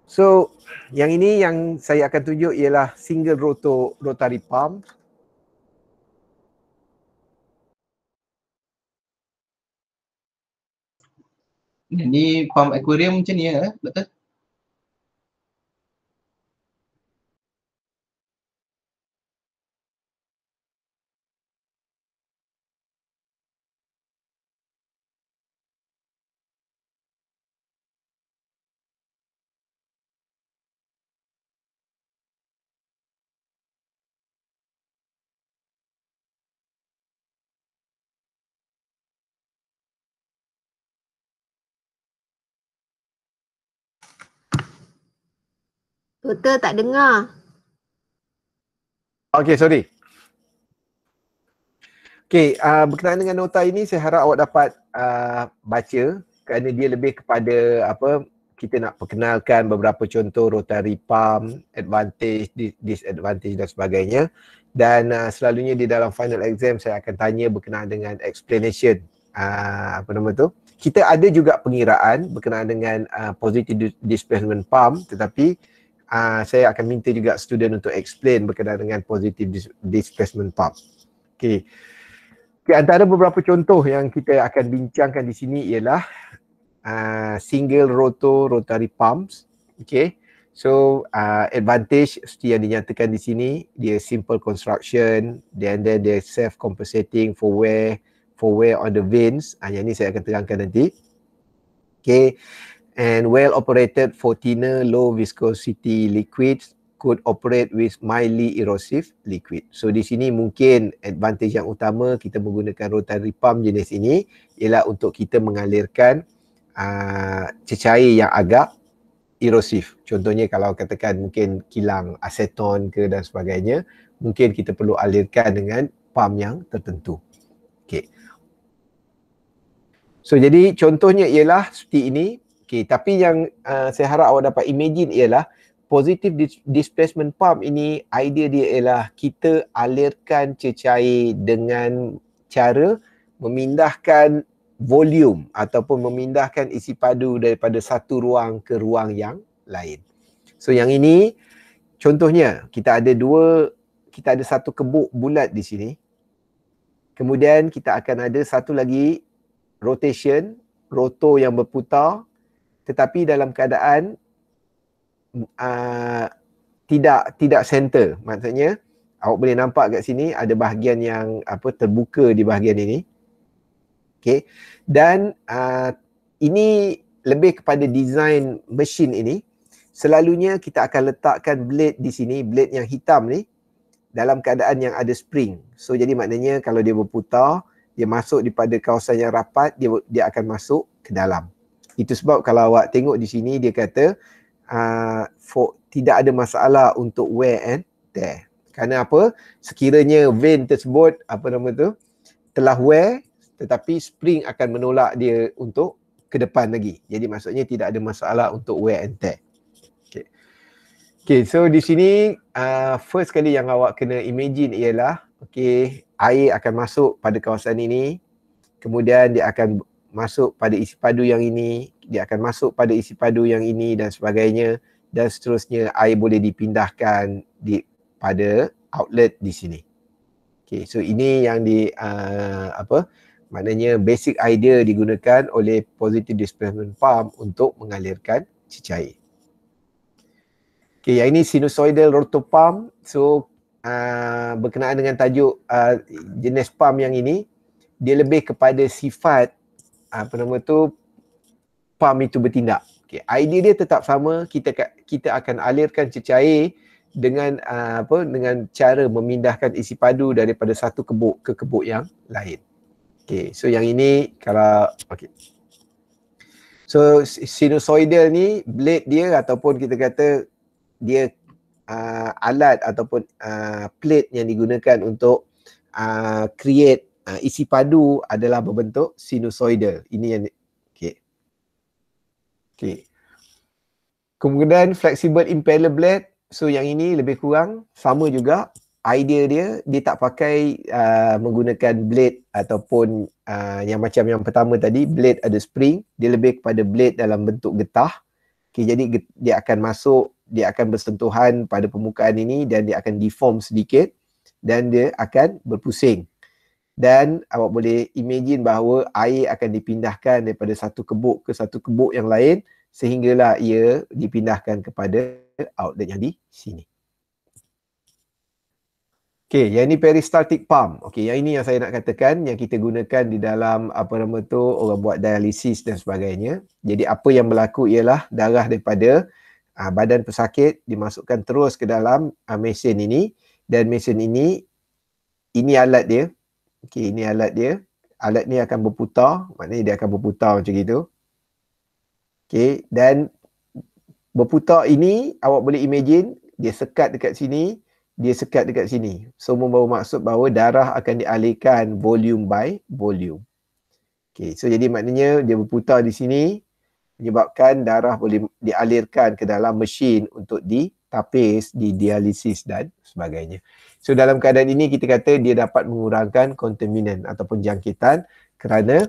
So yang ini yang saya akan tunjuk ialah single rotor rotary pump. Ni pump aquarium macam ni ya, betul? Doktor tak dengar. Okay, sorry. Okay, berkenaan dengan nota ini saya harap awak dapat baca kerana dia lebih kepada kita nak perkenalkan beberapa contoh rotary pump, advantage, disadvantage dan sebagainya. Dan selalunya di dalam final exam saya akan tanya berkenaan dengan explanation. Kita ada juga pengiraan berkenaan dengan positive displacement pump, tetapi saya akan minta juga student untuk explain berkenaan dengan positive displacement pump. Okay. Antara beberapa contoh yang kita akan bincangkan di sini ialah single rotor rotary pumps. Okay. So advantage seperti yang dinyatakan di sini, dia simple construction, then dia self compensating for wear on the vanes. Yang ini saya akan terangkan nanti. Okay. And well operated for thinner low viscosity liquids could operate with mildly erosive liquid. So di sini mungkin advantage yang utama kita menggunakan rotary pump jenis ini ialah untuk kita mengalirkan cecair yang agak erosif. Contohnya kalau katakan mungkin kilang aseton ke dan sebagainya, mungkin kita perlu alirkan dengan pump yang tertentu. Okay. So jadi contohnya ialah seperti ini. Okay, tapi yang saya harap awak dapat imagine ialah positive displacement pump ini, idea dia ialah kita alirkan cecair dengan cara memindahkan volume ataupun memindahkan isi padu daripada satu ruang ke ruang yang lain. So yang ini contohnya kita ada satu kebuk bulat di sini. Kemudian kita akan ada satu lagi rotation, rotor yang berputar, tetapi dalam keadaan tidak center. Maksudnya awak boleh nampak kat sini ada bahagian yang terbuka di bahagian ini. Okay. Dan ini lebih kepada design mesin ini. Selalunya kita akan letakkan blade di sini, blade yang hitam ni dalam keadaan yang ada spring. So jadi maknanya kalau dia berputar, dia masuk daripada kawasan yang rapat, dia akan masuk ke dalam. Itu sebab kalau awak tengok di sini dia kata tidak ada masalah untuk wear and tear. Kerana apa? Sekiranya vane tersebut telah wear, tetapi spring akan menolak dia untuk ke depan lagi. Jadi maksudnya tidak ada masalah untuk wear and tear. Okay, so di sini first kali yang awak kena imagine ialah air akan masuk pada kawasan ini, kemudian dia akan masuk pada isi padu yang ini, dia akan masuk pada isi padu yang ini dan sebagainya, dan seterusnya air boleh dipindahkan pada outlet di sini. Okay, so ini yang maknanya basic idea digunakan oleh positive displacement pump untuk mengalirkan cecair. Okay, yang ini sinusoidal rotopump. So berkenaan dengan tajuk jenis pump yang ini, dia lebih kepada sifat pump itu bertindak. Okay, idea dia tetap sama, kita akan alirkan cecair dengan dengan cara memindahkan isi padu daripada satu kebuk ke kebuk yang lain. Okay, so yang ini kalau so sinusoidal ni blade dia ataupun kita kata dia alat ataupun plate yang digunakan untuk create isi padu adalah berbentuk sinusoidal. Ini yang okay. Kemudian flexible impeller blade. So yang ini lebih kurang sama juga. Idea dia tak pakai menggunakan blade ataupun yang macam yang pertama tadi, blade ada spring. Dia lebih kepada blade dalam bentuk getah. Okay, jadi dia akan masuk, dia akan bersentuhan pada permukaan ini dan dia akan deform sedikit dan dia akan berpusing. Dan awak boleh imagine bahawa air akan dipindahkan daripada satu kebuk ke satu kebuk yang lain sehinggalah ia dipindahkan kepada outlet yang di sini. Okay, yang ini peristaltic pump. Okay, yang ini yang saya nak katakan yang kita gunakan di dalam orang buat dialisis dan sebagainya. Jadi apa yang berlaku ialah darah daripada badan pesakit dimasukkan terus ke dalam mesin ini dan mesin ini alat dia. Okay, ini alat dia. Alat ni akan berputar, maknanya dia akan berputar macam gitu. Okay, dan berputar ini awak boleh imagine dia sekat dekat sini, dia sekat dekat sini. So membawa maksud bahawa darah akan dialihkan volume by volume. Okay, so jadi maknanya dia berputar di sini menyebabkan darah boleh dialirkan ke dalam mesin untuk ditapis, didialisis dan sebagainya. So dalam keadaan ini kita kata dia dapat mengurangkan kontaminan ataupun jangkitan kerana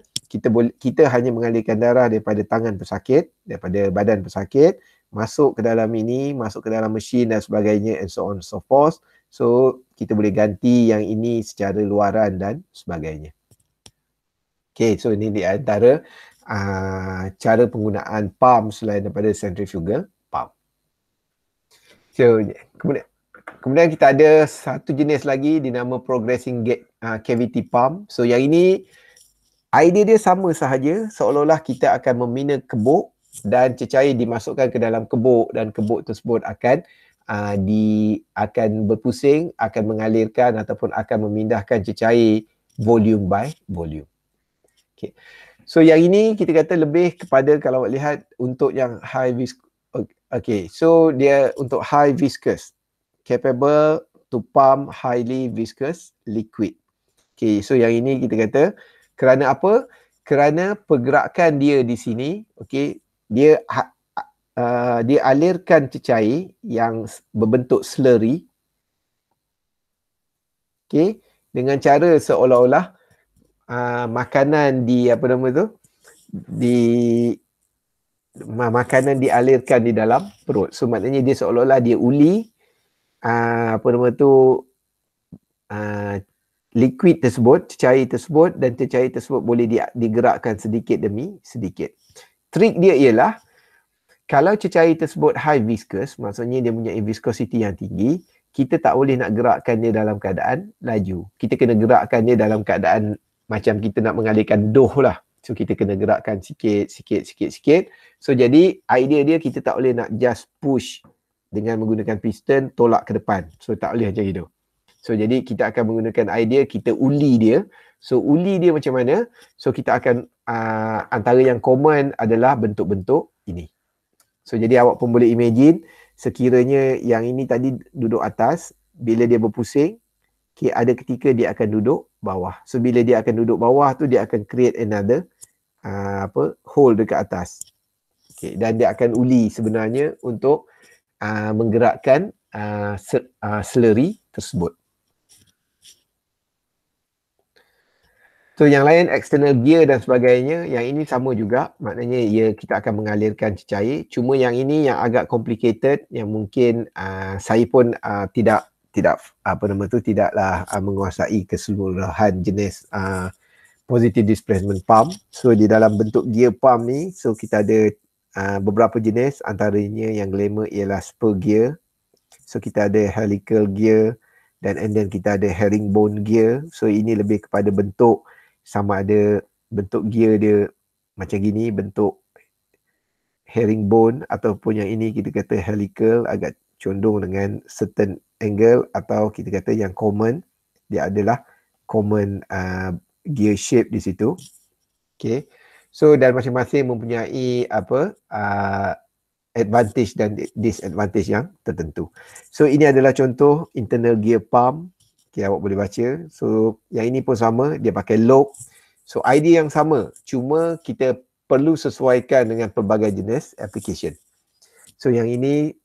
kita hanya mengalirkan darah daripada tangan pesakit, daripada badan pesakit masuk ke dalam ini, masuk ke dalam mesin dan sebagainya and so on so forth. So kita boleh ganti yang ini secara luaran dan sebagainya. Okay, so ini di antara cara penggunaan pump selain daripada centrifugal pump. So kemudian kita ada satu jenis lagi dinama progressing cavity pump. So yang ini idea dia sama sahaja, seolah-olah kita akan membina kebuk dan cecair dimasukkan ke dalam kebuk dan kebuk tersebut akan berpusing, akan mengalirkan ataupun akan memindahkan cecair volume by volume. Okay. So yang ini kita kata lebih kepada kalau awak lihat untuk yang high viscous. Okay, so dia untuk high viscous, capable to pump highly viscous liquid. Okay, so yang ini kita kata kerana apa? Kerana pergerakan dia di sini, okay, dia alirkan cecair yang berbentuk slurry, okay, dengan cara seolah-olah makanan makanan dialirkan di dalam perut. So maknanya dia seolah-olah dia uli liquid tersebut, cecair tersebut, dan cecair tersebut boleh digerakkan sedikit demi sedikit. Trik dia ialah kalau cecair tersebut high viscous, maksudnya dia punya viscosity yang tinggi, kita tak boleh nak gerakkan dia dalam keadaan laju. Kita kena gerakkan dia dalam keadaan macam kita nak mengalirkan doh lah. So kita kena gerakkan sikit. So jadi idea dia kita tak boleh nak just push dengan menggunakan piston tolak ke depan. So tak boleh macam itu. So jadi kita akan menggunakan idea kita uli dia. So uli dia macam mana? So kita akan antara yang common adalah bentuk-bentuk ini. So jadi awak pun boleh imagine sekiranya yang ini tadi duduk atas, bila dia berpusing, okay, ada ketika dia akan duduk bawah. So bila dia akan duduk bawah tu dia akan create another hole dekat atas. Okay, dan dia akan uli sebenarnya untuk menggerakkan slurry tersebut. So yang lain external gear dan sebagainya, yang ini sama juga, maknanya kita akan mengalirkan cecair. Cuma yang ini yang agak complicated, yang mungkin saya pun tidak tidaklah menguasai keseluruhan jenis positive displacement pump. So di dalam bentuk gear pump ni, so kita ada beberapa jenis, antaranya yang glamour ialah spur gear. So kita ada helical gear dan and then kita ada herringbone gear. So ini lebih kepada bentuk, sama ada bentuk gear dia macam gini, bentuk herringbone, ataupun yang ini kita kata helical, agak condong dengan certain angle, atau kita kata yang common, dia adalah common gear shape di situ. Okay. So dan masing-masing mempunyai advantage dan disadvantage yang tertentu. So ini adalah contoh internal gear pump. Okay, awak boleh baca. So yang ini pun sama, dia pakai lobe. So idea yang sama, cuma kita perlu sesuaikan dengan pelbagai jenis application. So yang ini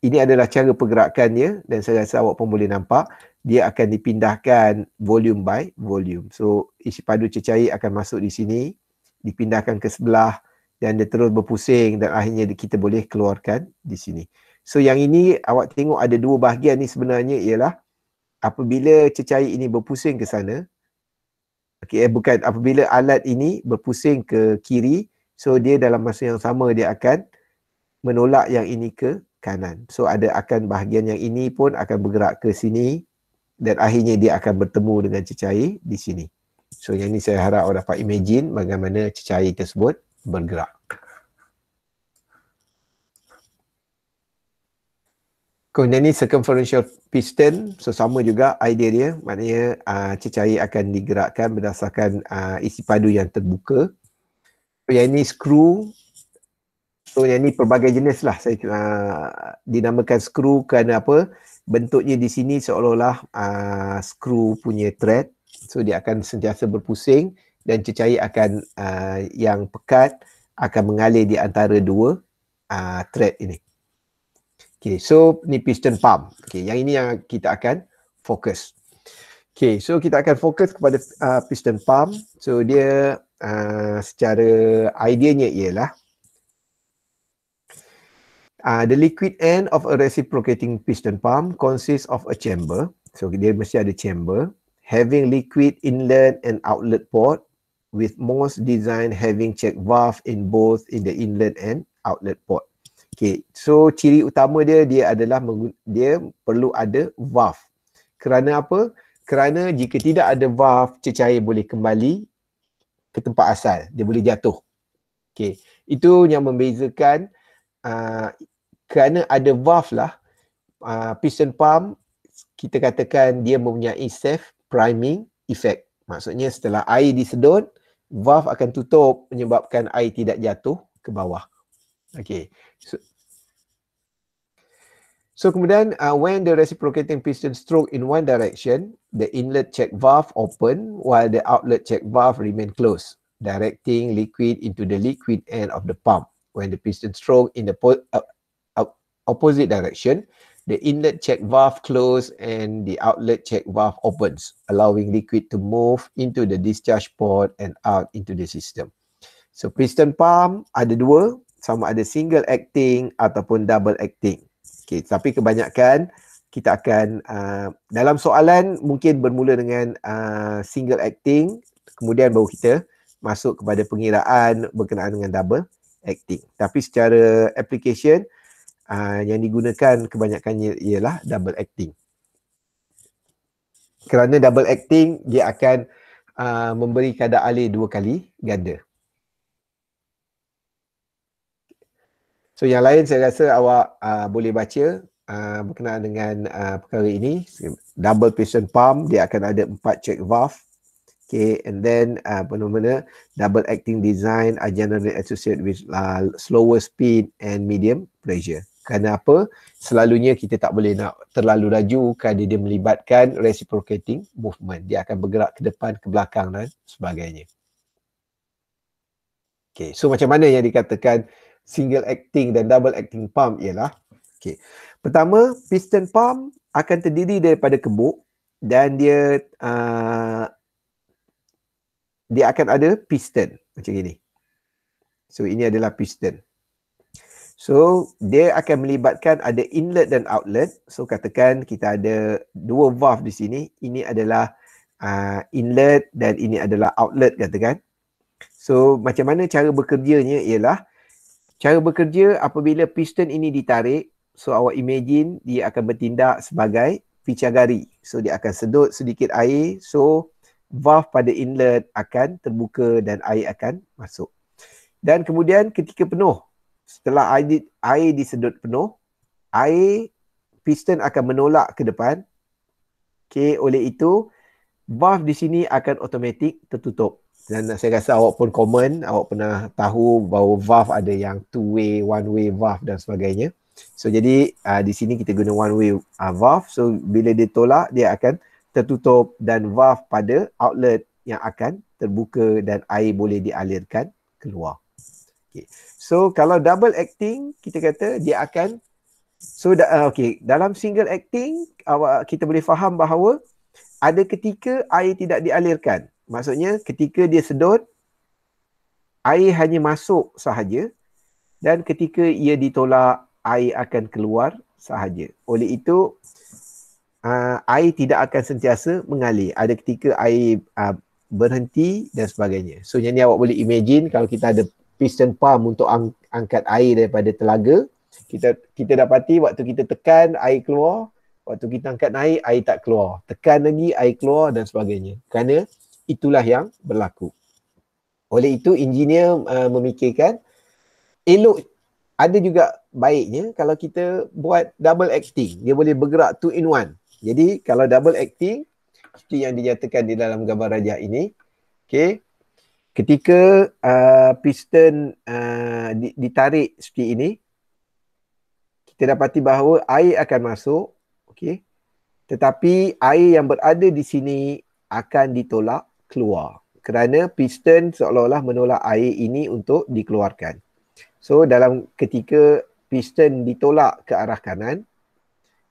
adalah cara pergerakannya, dan saya rasa awak pun boleh nampak dia akan dipindahkan volume by volume. So isi padu cecair akan masuk di sini, dipindahkan ke sebelah, dan dia terus berpusing dan akhirnya kita boleh keluarkan di sini. So yang ini awak tengok ada dua bahagian ni sebenarnya, ialah apabila cecair ini berpusing ke sana, apabila alat ini berpusing ke kiri, so dia dalam masa yang sama dia akan menolak yang ini ke kanan. So akan bahagian yang ini pun akan bergerak ke sini, dan akhirnya dia akan bertemu dengan cecair di sini. So yang ini saya harap awak dapat imagine bagaimana cecair tersebut bergerak. Kemudian ni circumferential piston, so sama juga idea dia, maknanya cecair akan digerakkan berdasarkan isi padu yang terbuka. So yang ini screw, so yang ini pelbagai jenis lah, saya dinamakan screw kerana apa? Bentuknya di sini seolah-olah screw punya thread, so dia akan sentiasa berpusing dan cecair akan yang pekat akan mengalir di antara dua thread ini. Okay, so ni piston pump. Okay, yang ini yang kita akan fokus. Okay, so kita akan fokus kepada piston pump. So dia secara ideanya ialah the liquid end of a reciprocating piston pump consists of a chamber. So dia mesti ada chamber having liquid inlet and outlet port, with most design having check valve in both in the inlet and outlet port. Okay, so ciri utama dia adalah dia perlu ada valve. Kerana apa? Kerana jika tidak ada valve, cecair boleh kembali ke tempat asal, dia boleh jatuh. Okay, itu yang membezakan kerana ada valve lah, piston pump kita katakan dia mempunyai self priming effect. Maksudnya setelah air disedot, valve akan tutup menyebabkan air tidak jatuh ke bawah. Okay. So kemudian when the reciprocating piston stroke in one direction, the inlet check valve open while the outlet check valve remain closed, directing liquid into the liquid end of the pump. When the piston stroke in the opposite direction, the inlet check valve closes and the outlet check valve opens, allowing liquid to move into the discharge port and out into the system. So piston pump ada dua, sama ada single acting ataupun double acting. Okay, tapi kebanyakan kita akan dalam soalan mungkin bermula dengan single acting, kemudian baru kita masuk kepada pengiraan berkenaan dengan double acting. Tapi secara application yang digunakan kebanyakannya ialah double acting. Kerana double acting dia akan memberi kadar alir 2 kali ganda. So yang lain saya rasa awak boleh baca berkenaan dengan perkara ini. Double piston pump dia akan ada 4 check valve. Okay, and then double acting design are generally associated with slower speed and medium pressure. Kerana apa? Selalunya kita tak boleh nak terlalu laju kerana dia melibatkan reciprocating movement. Dia akan bergerak ke depan, ke belakang dan sebagainya. Okay, so macam mana yang dikatakan single acting dan double acting pump ialah, okay, pertama, piston pump akan terdiri daripada kebuk dan dia akan ada piston macam ini. So ini adalah piston. So dia akan melibatkan ada inlet dan outlet. So katakan kita ada dua valve di sini. Ini adalah inlet dan ini adalah outlet katakan. So macam mana cara bekerjanya ialah cara bekerja apabila piston ini ditarik. So awak imagine dia akan bertindak sebagai picagari. So dia akan sedut sedikit air. So valve pada inlet akan terbuka dan air akan masuk. Dan kemudian ketika penuh, setelah air disedut penuh, air piston akan menolak ke depan. Okay, oleh itu valve di sini akan automatik tertutup. Dan saya rasa awak pun common, awak pernah tahu bahawa valve ada yang two way, one way valve dan sebagainya. So jadi di sini kita guna one way valve. So bila dia tolak, dia akan tertutup dan valve pada outlet yang akan terbuka dan air boleh dialirkan keluar. Okay. So kalau double acting, kita kata dia akan dalam single acting kita boleh faham bahawa ada ketika air tidak dialirkan. Maksudnya ketika dia sedut, air hanya masuk sahaja dan ketika ia ditolak, air akan keluar sahaja. Oleh itu, air tidak akan sentiasa mengalir. Ada ketika air berhenti dan sebagainya. So yang ni awak boleh imagine kalau kita ada piston pump untuk angkat air daripada telaga, kita dapati waktu kita tekan, air keluar. Waktu kita angkat air, air tak keluar. Tekan lagi, air keluar dan sebagainya. Kerana itulah yang berlaku. Oleh itu, engineer memikirkan elok, ada juga baiknya kalau kita buat double acting. Dia boleh bergerak 2 in 1. Jadi, kalau double acting, seperti yang dinyatakan di dalam gambar rajah ini, okay, ketika piston ditarik seperti ini, kita dapati bahawa air akan masuk, okay, tetapi air yang berada di sini akan ditolak keluar kerana piston seolah-olah menolak air ini untuk dikeluarkan. So dalam ketika piston ditolak ke arah kanan,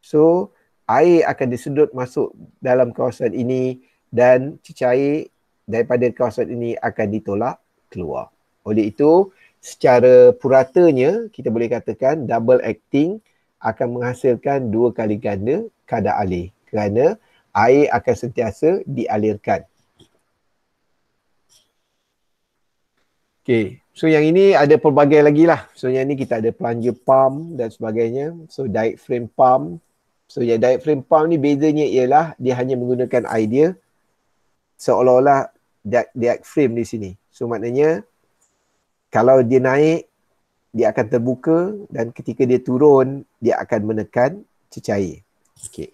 so air akan disedut masuk dalam kawasan ini dan cecair daripada kawasan ini akan ditolak keluar. Oleh itu, secara puratanya kita boleh katakan double acting akan menghasilkan 2 kali ganda kadar alir kerana air akan sentiasa dialirkan. Okay, so yang ini ada pelbagai lagi lah. So yang ni kita ada plunger pump dan sebagainya. So diaphragm pump. So yang diaphragm pump ni bezanya ialah dia hanya menggunakan air dia seolah-olah diaphragm di sini. So maknanya kalau dia naik, dia akan terbuka dan ketika dia turun, dia akan menekan cecair. Okay.